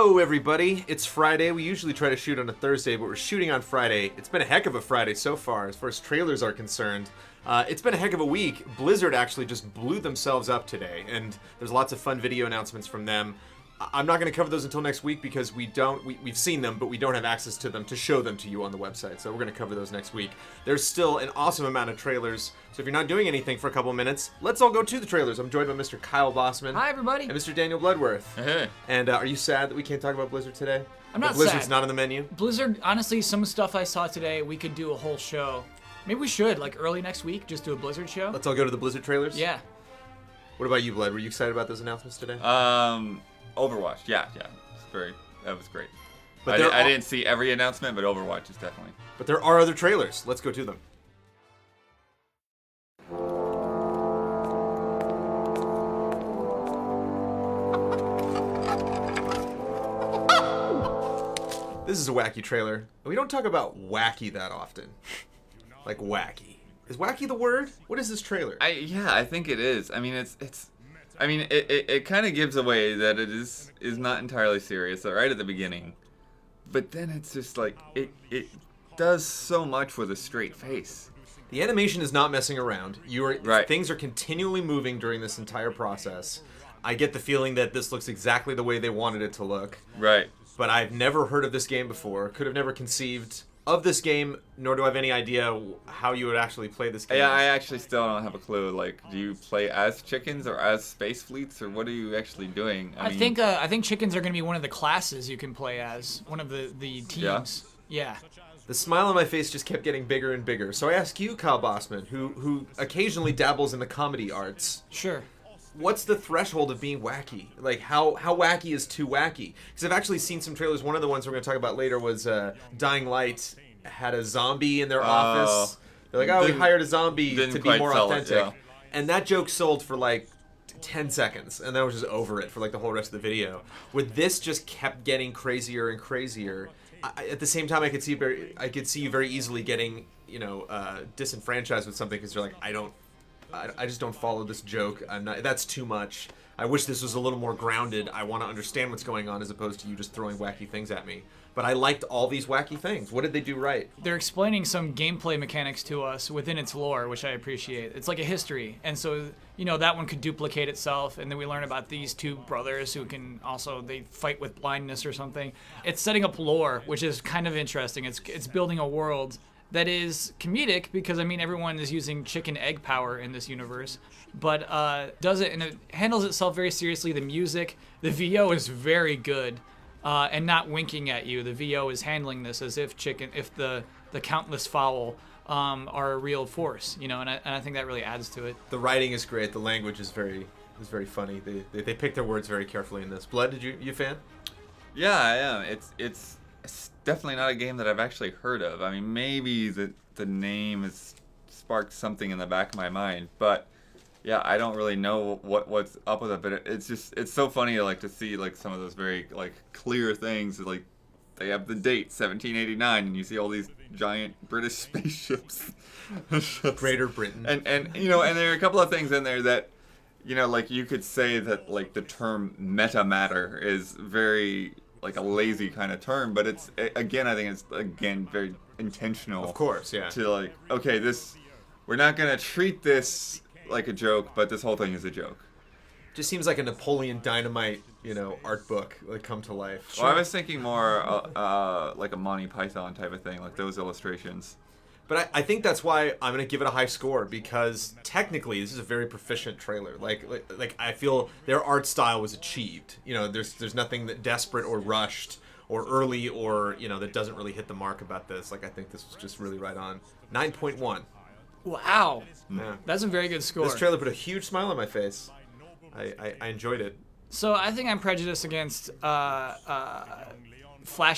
Hello, everybody. It's Friday. We usually try to shoot on a Thursday, but we're shooting on Friday. It's been a heck of a Friday so far, as far as trailers are concerned. It's been a heck of a week. Blizzard actually just blew themselves up today, and there's lots of fun video announcements from them. I'm not going to cover those until next week because we've seen them, but we don't have access to them to show them to you on the website. So we're going to cover those next week. There's still an awesome amount of trailers. So if you're not doing anything for a couple minutes, let's all go to the trailers. I'm joined by Mr. Kyle Bossman. Hi, everybody. And Mr. Daniel Bloodworth. Hey. And are you sad that we can't talk about Blizzard today? I'm not Blizzard's sad. not on the menu? Blizzard, honestly, some stuff I saw today, we could do a whole show. Maybe we should, like early next week, just do a Blizzard show. Let's all go to the Blizzard trailers? Yeah. What about you, Blood? Were you excited about those announcements today? Overwatch, yeah. That was great. But I didn't see every announcement, but Overwatch is definitely. But there are other trailers. Let's go to them. This is a wacky trailer. We don't talk about wacky that often. Like wacky. Is wacky the word? What is this trailer? I think it is. I mean, it kind of gives away that it is not entirely serious right at the beginning, but then it's just like it does so much with a straight face. The animation is not messing around. Right. Things are continually moving during this entire process. I get the feeling that this looks exactly the way they wanted it to look. Right. But I've never heard of this game before. Could have never conceived of this game, nor do I have any idea how you would actually play this game. Yeah, I actually still don't have a clue. Like, do you play as chickens or as space fleets, or what are you actually doing? I think chickens are going to be one of the classes you can play as, one of the teams. Yeah. The smile on my face just kept getting bigger and bigger. So I ask you, Kyle Bossman, who occasionally dabbles in the comedy arts. Sure. What's the threshold of being wacky? Like, how wacky is too wacky? Because I've actually seen some trailers. One of the ones we're going to talk about later was Dying Light had a zombie in their office. They're like, we hired a zombie to be more authentic. Yeah. And that joke sold for like 10 seconds, and then I was just over it for like the whole rest of the video. With this just kept getting crazier and crazier. At the same time, I could see you very easily getting, disenfranchised with something because you're like, I just don't follow this joke. That's too much. I wish this was a little more grounded. I want to understand what's going on as opposed to you just throwing wacky things at me. But I liked all these wacky things. What did they do right? They're explaining some gameplay mechanics to us within its lore, which I appreciate. It's like a history. And so, that one could duplicate itself. And then we learn about these two brothers who can also, they fight with blindness or something. It's setting up lore, which is kind of interesting. It's building a world that is comedic because, everyone is using chicken egg power in this universe, but does it, and it handles itself very seriously. The music, the VO is very good, and not winking at you. The VO is handling this as if the countless fowl are a real force, and I think that really adds to it. The writing is great. The language is very funny. They pick their words very carefully in this. Blood, you a fan? Yeah, I am. It's definitely not a game that I've actually heard of. Maybe the name has sparked something in the back of my mind, but yeah, I don't really know what's up with it. But it's so funny to see some of those very clear things. Like they have the date 1789, and you see all these giant British spaceships. Greater Britain. And and there are a couple of things in there that you could say that the term meta matter is very a lazy kind of term, but it's I think it's very intentional. Of course, yeah. To we're not gonna treat this like a joke, but this whole thing is a joke. Just seems like a Napoleon Dynamite, art book come to life. Well, I was thinking more like a Monty Python type of thing, like those illustrations. But I think that's why I'm gonna give it a high score because technically this is a very proficient trailer. Like I feel their art style was achieved. There's nothing that desperate or rushed or early or that doesn't really hit the mark about this. I think this was just really right on. 9.1. Wow, yeah. That's a very good score. This trailer put a huge smile on my face. I enjoyed it. So I think I'm prejudiced against flash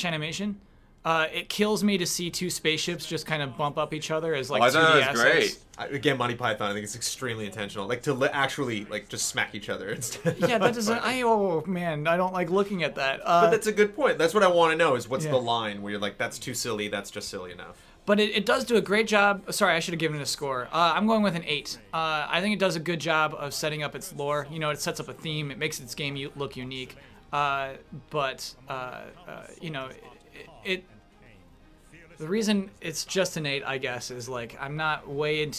animation. It kills me to see two spaceships just kind of bump up each other as 2D I thought it was assets. great. Again, Monty Python, I think it's extremely intentional. To actually just smack each other instead. Yeah, that doesn't. Oh man, I don't like looking at that. But that's a good point. That's what I want to know is what's Yeah. the line where you're like, that's too silly, that's just silly enough. But it does do a great job. Sorry, I should have given it a score. I'm going with an 8. I think it does a good job of setting up its lore. It sets up a theme. It makes its game look unique. But you know, it the reason it's just an 8, I guess, is like I'm not way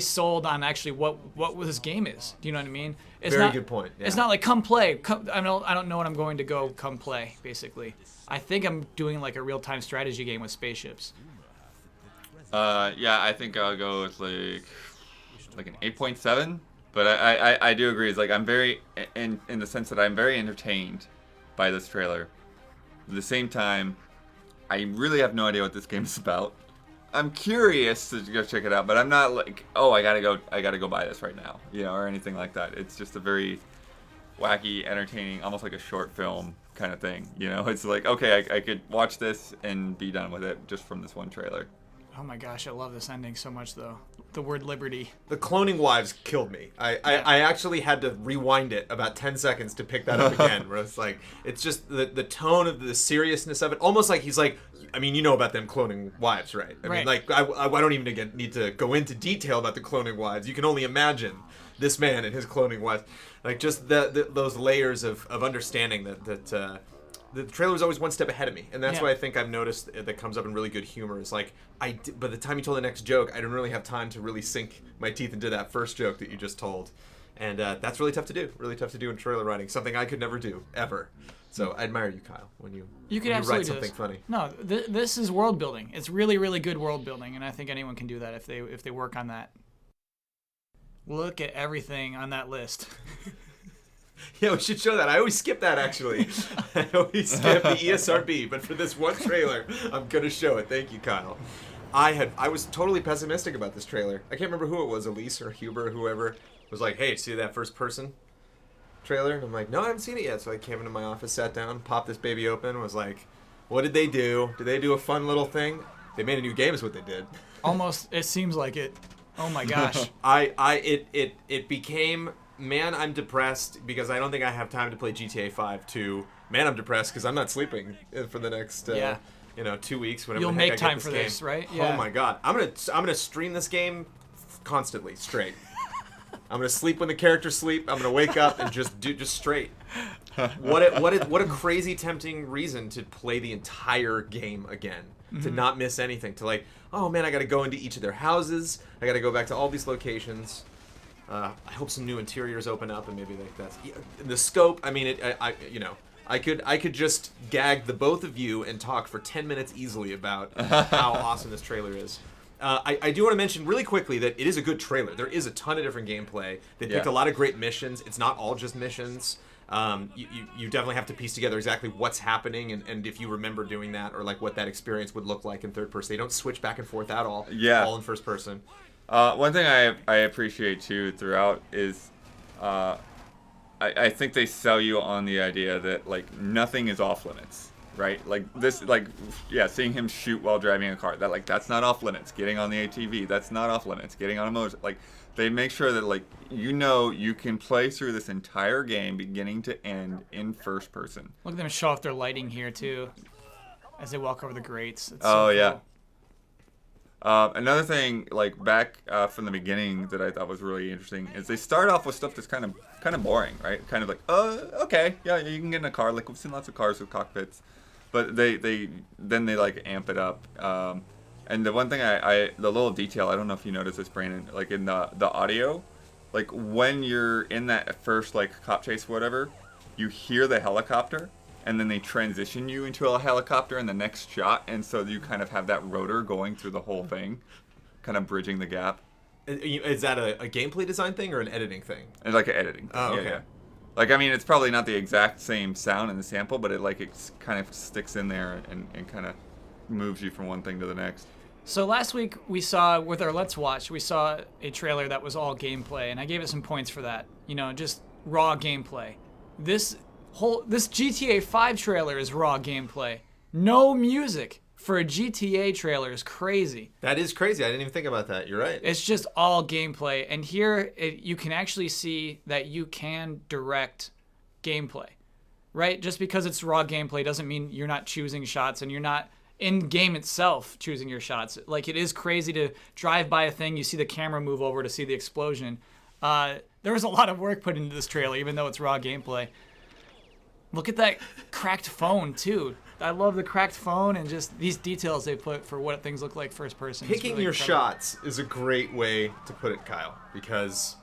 sold on actually what this game is. Do you know what I mean? It's Very not, good point. Yeah. It's not like come play. I don't know what I'm going to go come play. Basically, I think I'm doing like a real-time strategy game with spaceships. Yeah, I think I'll go with like an 8.7. But I do agree. It's like I'm very in the sense that I'm very entertained by this trailer. At the same time, I really have no idea what this game is about. I'm curious to go check it out, but I'm not like, oh, I gotta go buy this right now, or anything like that. It's just a very wacky, entertaining, almost like a short film kind of thing. It's like, okay, I could watch this and be done with it just from this one trailer. Oh my gosh, I love this ending so much, though. The word liberty. The cloning wives killed me. I actually had to rewind it about 10 seconds to pick that up again. Where it's like, it's just the tone of the seriousness of it. Almost like he's like, I mean, you know about them cloning wives, right? I mean, like, I don't even need to go into detail about the cloning wives. You can only imagine this man and his cloning wives. Like, just those layers of understanding that the trailer was always one step ahead of me, and that's what I think I've noticed that comes up in really good humor. Is like, by the time you told the next joke, I didn't really have time to really sink my teeth into that first joke that you just told, and that's really tough to do. Really tough to do in trailer writing. Something I could never do ever. So I admire you, Kyle, when you write something funny. No, this is world building. It's really, really good world building, and I think anyone can do that if they work on that. Look at everything on that list. Yeah, we should show that. I always skip that, actually. I always skip the ESRB, but for this one trailer, I'm going to show it. Thank you, Kyle. I was totally pessimistic about this trailer. I can't remember who it was, Elise or Huber, whoever, was like, hey, see that first person trailer? And I'm like, no, I haven't seen it yet. So I came into my office, sat down, popped this baby open, was like, what did they do? Did they do a fun little thing? They made a new game is what they did. Almost, it seems like it. Oh my gosh. It became... Man, I'm depressed because I don't think I have time to play GTA 5. To man, I'm depressed because I'm not sleeping for the next 2 weeks. Whenever you'll the heck make I get time for game. this, right? Yeah. Oh my god, I'm gonna stream this game constantly, straight. I'm gonna sleep when the characters sleep. I'm gonna wake up and just straight. What a crazy tempting reason to play the entire game again. Mm-hmm. To not miss anything. To like, oh man, I gotta go into each of their houses. I gotta go back to all these locations. I hope some new interiors open up, and maybe like that's the scope. I mean, I could just gag the both of you and talk for 10 minutes easily about how awesome this trailer is. I do want to mention really quickly that it is a good trailer. There is a ton of different gameplay. They picked a lot of great missions. It's not all just missions. You definitely have to piece together exactly what's happening and if you remember doing that or like what that experience would look like in third person. They don't switch back and forth at all. Yeah. All in first person. One thing I appreciate too throughout is I think they sell you on the idea that like nothing is off limits, right? Like this, seeing him shoot while driving a car, that's not off limits. Getting on the ATV, that's not off limits. Getting on a motor, like they make sure that you can play through this entire game beginning to end in first person. Look at them show off their lighting here too, as they walk over the grates. It's so cool. Yeah. Another thing, like back from the beginning, that I thought was really interesting is they start off with stuff that's kind of boring, right? Kind of like, okay, yeah, you can get in a car. Like we've seen lots of cars with cockpits, but they like amp it up. And the one thing the little detail, I don't know if you noticed this, Brandon, like in the audio, like when you're in that first like cop chase, whatever, you hear the helicopter. And then they transition you into a helicopter in the next shot, and so you kind of have that rotor going through the whole thing, kind of bridging the gap. Is that a gameplay design thing or an editing thing? It's like an editing thing. Oh, okay. Yeah. Like, I mean, it's probably not the exact same sound in the sample, but it kind of sticks in there and kind of moves you from one thing to the next. So last week we saw, with our Let's Watch, we saw a trailer that was all gameplay, and I gave it some points for that. Just raw gameplay. This GTA 5 trailer is raw gameplay. No music for a GTA trailer is crazy. That is crazy. I didn't even think about that. You're right. It's just all gameplay. And here you can actually see that you can direct gameplay, right? Just because it's raw gameplay doesn't mean you're not choosing shots and you're not in game itself choosing your shots. Like, it is crazy to drive by a thing, you see the camera move over to see the explosion. There was a lot of work put into this trailer, even though it's raw gameplay. Look at that cracked phone, too. I love the cracked phone and just these details they put for what things look like first person. It's Picking really your incredible. shots is a great way to put it, Kyle, because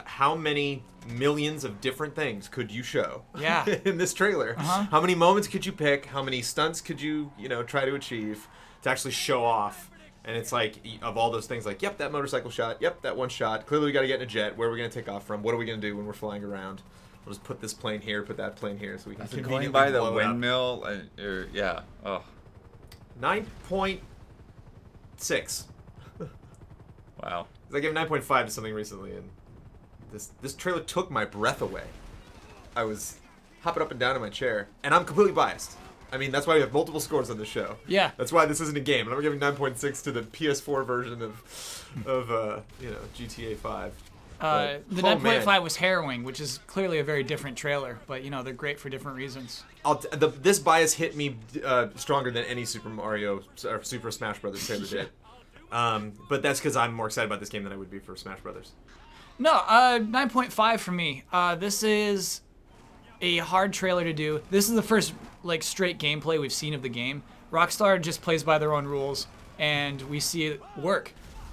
how many millions of different things could you show Yeah. in this trailer? How many moments could you pick? How many stunts could you, try to achieve to actually show off? And it's like, of all those things, like, yep, that motorcycle shot, yep, that one shot. Clearly we got to get in a jet. Where are we going to take off from? What are we going to do when we're flying around? We'll just put this plane here, put that plane here, so we can Going conveniently by the blow it up. windmill, yeah. Oh, 9.6. wow. I gave 9.5 to something recently, and this trailer took my breath away. I was hopping up and down in my chair, and I'm completely biased. I mean, that's why we have multiple scores on the show. Yeah. That's why this isn't a game, and I'm giving 9.6 to the PS4 version of GTA 5. The oh, man. 9.5 was harrowing, which is clearly a very different trailer, but they're great for different reasons. This bias hit me stronger than any Super Mario or Super Smash Brothers trailer did. But that's because I'm more excited about this game than I would be for Smash Brothers. No, 9.5 for me. This is a hard trailer to do. This is the first straight gameplay we've seen of the game. Rockstar just plays by their own rules, and we see it work.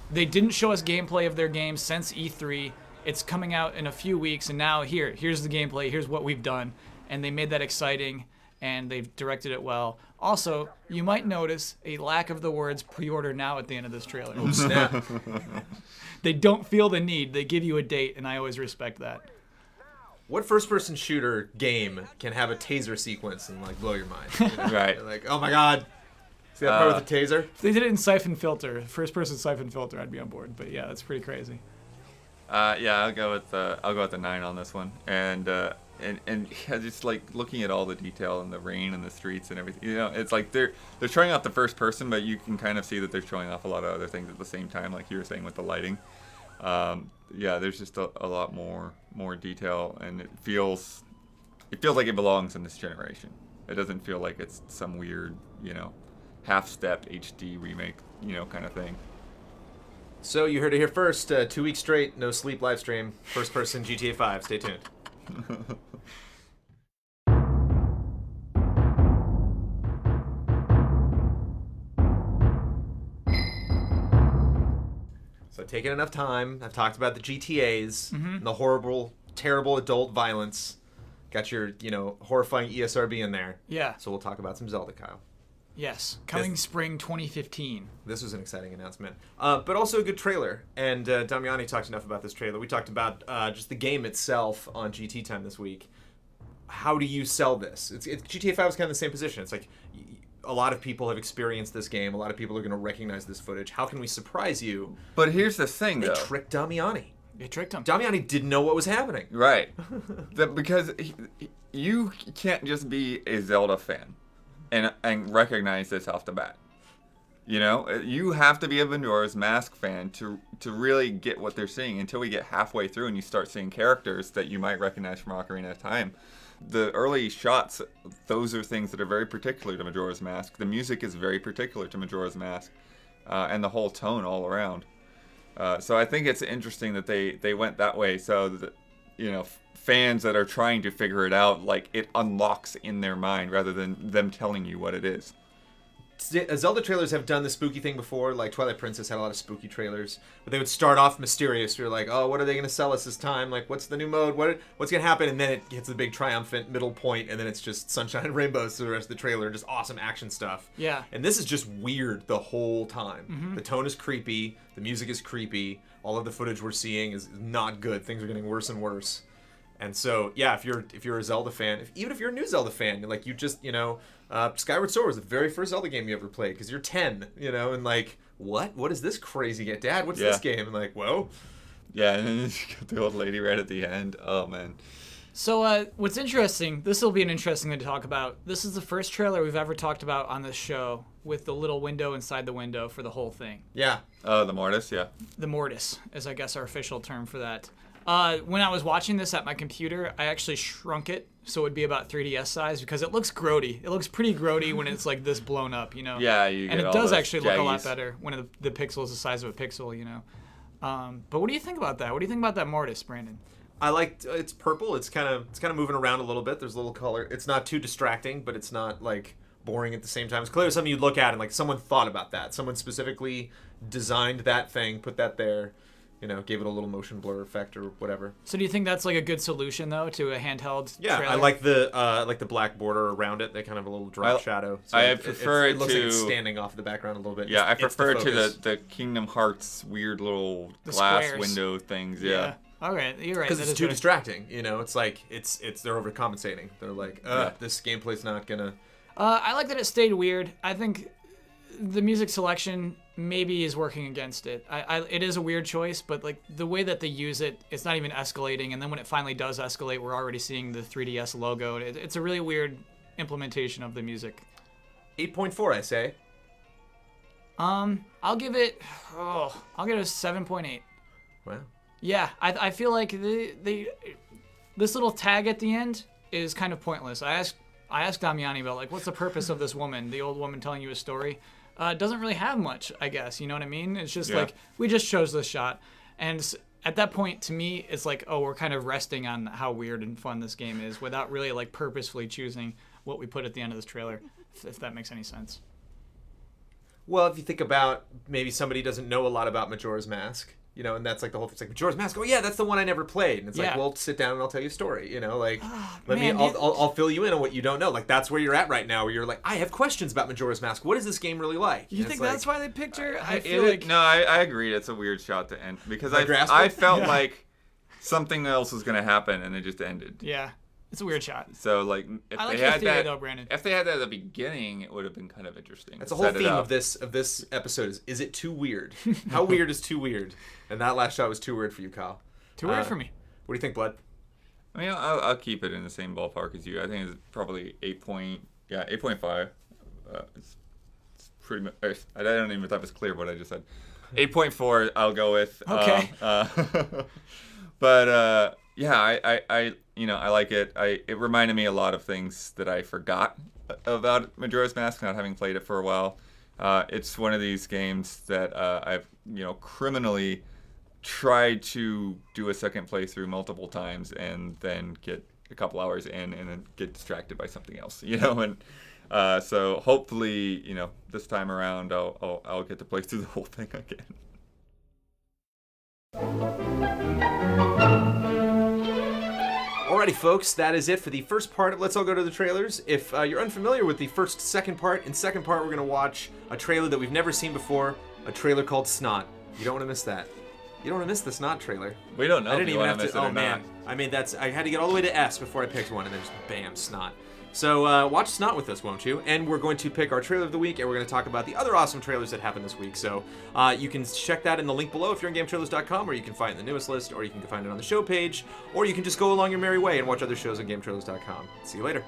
They didn't show us gameplay of their game since E3. It's coming out in a few weeks, and now here's the gameplay. Here's what we've done, and they made that exciting, and they've directed it well. Also, you might notice a lack of the words pre-order now at the end of this trailer. Oh, snap. They don't feel the need. They give you a date, and I always respect that. What first-person shooter game can have a taser sequence and blow your mind? Right. You're like, oh my god. See that part with the taser? If they did it in Siphon Filter, first-person Siphon Filter, I'd be on board. But yeah, that's pretty crazy. Yeah, I'll go with the 9 on this one, and just looking at all the detail and the rain and the streets and everything. It's like they're showing off the first person, but you can kind of see that they're showing off a lot of other things at the same time, like you were saying with the lighting. Yeah, there's just a lot more detail, and it feels like it belongs in this generation. It doesn't feel like it's some weird, half-step HD remake, kind of thing. So you heard it here first. 2 weeks straight, no sleep live stream. First person GTA 5. Stay tuned. So I've taken enough time. I've talked about the GTAs, and the horrible, terrible adult violence. Got your, horrifying ESRB in there. Yeah. So we'll talk about some Zelda, Kyle. Yes. Coming spring 2015. This was an exciting announcement, but also a good trailer. And Damiani talked enough about this trailer. We talked about just the game itself on GT Time this week. How do you sell this? GTA 5 is kind of the same position. It's like a lot of people have experienced this game. A lot of people are going to recognize this footage. How can we surprise you? But here's the thing, They though. tricked Damiani. They tricked him. Damiani didn't know what was happening. Right. Because you can't just be a Zelda fan and recognize this off the bat. You have to be a Majora's Mask fan to really get what they're seeing until we get halfway through and you start seeing characters that you might recognize from Ocarina of Time. The early shots, those are things that are very particular to Majora's Mask. The music is very particular to Majora's Mask, and the whole tone all around. So I think it's interesting that they went that way so that, fans that are trying to figure it out, it unlocks in their mind rather than them telling you what it is. Zelda trailers have done the spooky thing before. Like Twilight Princess had a lot of spooky trailers, but they would start off mysterious. You're like, oh, what are they going to sell us this time? What's the new mode? What's going to happen? And then it hits the big triumphant middle point, and then it's just sunshine and rainbows through the rest of the trailer, and just awesome action stuff. Yeah. And this is just weird the whole time. Mm-hmm. The tone is creepy. The music is creepy. All of the footage we're seeing is not good. Things are getting worse and worse. And so, yeah, if you're a Zelda fan, even if you're a new Zelda fan, Skyward Sword was the very first Zelda game you ever played because you're 10, and what is this crazy? Dad, what's this game? And whoa. Yeah, and then you got the old lady right at the end. Oh, man. So what's interesting, this will be an interesting thing to talk about. This is the first trailer we've ever talked about on this show with the little window inside the window for the whole thing. Yeah. Oh, the Mortis, yeah. The Mortis is, I guess, our official term for that. When I was watching this at my computer, I actually shrunk it so it would be about 3DS size because it looks grody. It looks pretty grody when it's this blown up, Yeah, you get and it all does those actually look a lot jaggies. better when the pixel is the size of a pixel, But what do you think about that? What do you think about that Mortis, Brandon? I like it's purple. It's kind of moving around a little bit. There's a little color. It's not too distracting, but it's not like boring at the same time. It's clearly something you'd look at and like someone thought about that. Someone specifically designed that thing, put that there, gave it a little motion blur effect or whatever. So do you think that's like a good solution though to a handheld Yeah, trailer? I like the black border around it. They kind of a little drop shadow. So I prefer it looks to like it's standing off the background a little bit. Yeah, I It's the prefer to focus. the Kingdom Hearts weird little The glass squares. window things. Yeah. Okay, you're right. Because that it's is too better. distracting. It's like it's they're overcompensating. They're like, Yeah. this gameplay's not gonna. I like that it stayed weird. I think the music selection maybe is working against it. It is a weird choice, but like the way that they use it, it's not even escalating. And then when it finally does escalate, we're already seeing the 3DS logo. It's a really weird implementation of the music. 8.4, I say. I'll give it a 7.8. Wow. Yeah, I feel like this little tag at the end is kind of pointless. I asked Damiani about like what's the purpose of this woman, the old woman telling you a story. It doesn't really have much, I guess. You know what I mean? It's just like we just chose this shot, and at that point, to me, it's like, oh, we're kind of resting on how weird and fun this game is without really like purposefully choosing what we put at the end of this trailer. If that makes any sense. Well, if you think about maybe somebody doesn't know a lot about Majora's Mask, and that's like the whole thing. It's like Majora's Mask. Oh yeah, that's the one I never played. And it's like, well, sit down and I'll tell you a story. I'll fill you in on what you don't know. Like that's where you're at right now, where you're like, I have questions about Majora's Mask. What is this game really like? You think that's why they picked her? I feel It- like no, I agreed. It's a weird shot to end because Like grasp I it? felt like something else was gonna happen and it just ended. yeah, it's a weird shot. So like if I like they your had theory that, though, Brandon. if they had that at the beginning, it would have been kind of interesting. That's to the whole set it theme up. of this episode is it too weird? How weird is too weird? And that last shot was too weird for you, Kyle. Too weird for me. What do you think, Blood? I mean, I'll keep it in the same ballpark as you. I think it's probably 8.5. It's pretty much. I don't even know if that was clear what I just said. 8.4. I'll go with. Okay. But I like it. It reminded me a lot of things that I forgot about Majora's Mask, not having played it for a while. It's one of these games that I've criminally tried to do a second playthrough multiple times and then get a couple hours in and then get distracted by something else, and so hopefully this time around I'll get to play through the whole thing again. Alrighty, folks, that is it for the first part of Let's All Go to the Trailers. If you're unfamiliar with the second part, in second part we're going to watch a trailer that we've never seen before, a trailer called Snot. You don't want to miss that. You don't want to miss the Snot trailer. We don't know. I if didn't you even wanna have miss to. it Oh or man, not. I mean I had to get all the way to S before I picked one, and then just bam, Snot. So watch Snot with us, won't you? And we're going to pick our trailer of the week, and we're going to talk about the other awesome trailers that happened this week. So you can check that in the link below if you're on GameTrailers.com, or you can find it in the newest list, or you can find it on the show page, or you can just go along your merry way and watch other shows on GameTrailers.com. See you later.